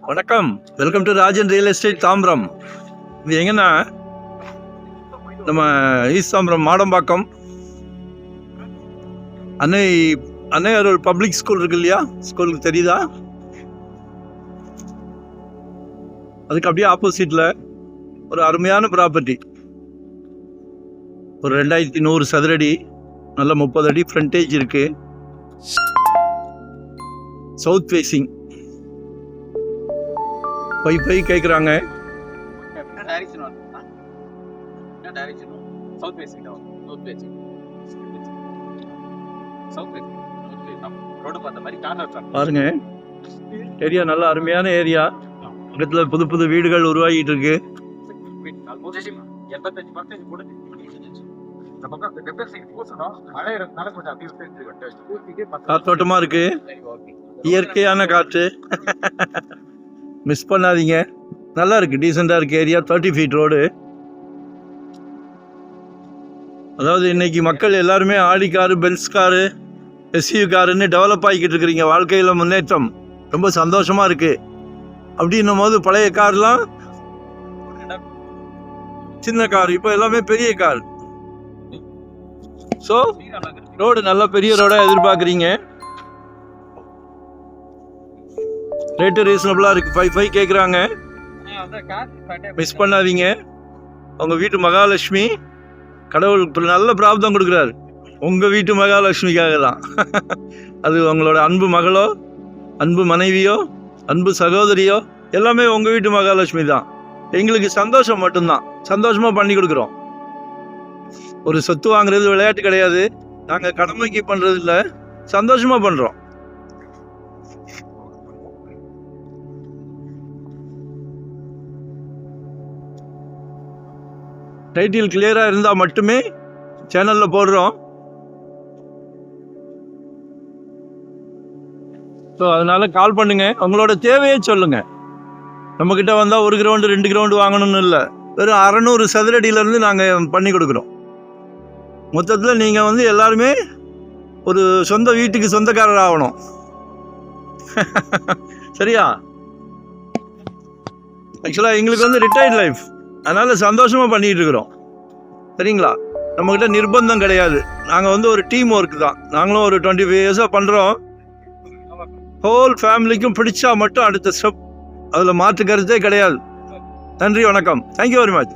வணக்கம், welcome to Rajan real estate Tambaram. இது எங்கன்னா நம்ம ஈஸ்ட் தாம்பரம் மாடம்பாக்கம் அன்னை ஒரு பப்ளிக் ஸ்கூல் இருக்கு இல்லையா, ஸ்கூலுக்கு தெரியுதா? அதுக்கு அப்படியே ஆப்போசிட்ல ஒரு அருமையான ப்ராப்பர்ட்டி, ஒரு 2100 சதுரடி, நல்ல 30 அடி ஃப்ரண்டேஜ் இருக்கு, சவுத் ஃபேசிங். வைஃபை கேட்குறாங்க. பாருங்க, ஏரியா நல்ல அருமையான ஏரியா. பக்கத்துல புது புது வீடுகள் உருவாகிட்டு இருக்கு. காத்தோட்டமா இருக்கு, இயற்கையான காற்று. மிஸ் பண்ணாதீங்க, நல்லா இருக்கு, டீசெண்டா இருக்கு ஏரியா. 30 feet road. அதாவது இன்னைக்கு மக்கள் எல்லாருமே Audi car, Benz car, SU காருன்னு டெவலப் ஆகிக்கிட்டு இருக்கிறீங்க. வாழ்க்கையில முன்னேற்றம் ரொம்ப சந்தோஷமா இருக்கு. அப்படின்னும் போது பழைய கார்லாம் சின்ன கார், இப்போ எல்லாமே பெரிய கார். ஸோ ரோடு நல்ல பெரிய ரோடா எதிர்பார்க்குறீங்க. ரேட்டு ரீசனபிளா இருக்கு. 5.5 கேட்குறாங்க. மிஸ் பண்ணாதீங்க. உங்க வீட்டு மகாலட்சுமி, கடவுள் நல்ல பிராப்தம் கொடுக்குறாரு உங்க வீட்டு மகாலட்சுமிக்காக தான். அது உங்களோட அன்பு மகளோ, அன்பு மனைவியோ, அன்பு சகோதரியோ, எல்லாமே உங்க வீட்டு மகாலட்சுமி தான். எங்களுக்கு சந்தோஷம் மட்டும்தான், சந்தோஷமா பண்ணி கொடுக்குறோம். ஒரு சொத்து வாங்குறது விளையாட்டு கிடையாது. நாங்க கடமைக்கு பண்றது இல்லை, சந்தோஷமா பண்றோம். டைட்டில் கிளியரா இருந்தா மட்டுமே சேனல்ல போடுறோம். ஸோ அதனால கால் பண்ணுங்க, உங்களோட தேவையை சொல்லுங்க. நம்ம கிட்ட வந்தா 1 கிரவுண்டு 2 கிரவுண்டு வாங்கணும்னு இல்லை, வெறும் 600 சதுரடியிலேருந்து நாங்கள் பண்ணி கொடுக்குறோம். மொத்தத்தில் நீங்கள் எல்லாருமே ஒரு சொந்த வீட்டுக்கு சொந்தக்காரர் ஆகணும். சரியா? ஆக்சுவலாக எங்களுக்கு ரிட்டையர்ட் லைஃப், அதனால சந்தோஷமாக பண்ணிட்டு இருக்கிறோம். சரிங்களா? நம்மக்கிட்ட நிர்பந்தம் கிடையாது. நாங்கள் ஒரு டீம் ஒர்க் தான். நாங்களும் ஒரு 25 இயர்ஸாக பண்ணுறோம். ஹோல் ஃபேமிலிக்கும் பிடிச்சா மட்டும் அடுத்த ஸ்டெப், அதில் மாற்று கருத்தே கிடையாது. நன்றி, வணக்கம். Thank you very much.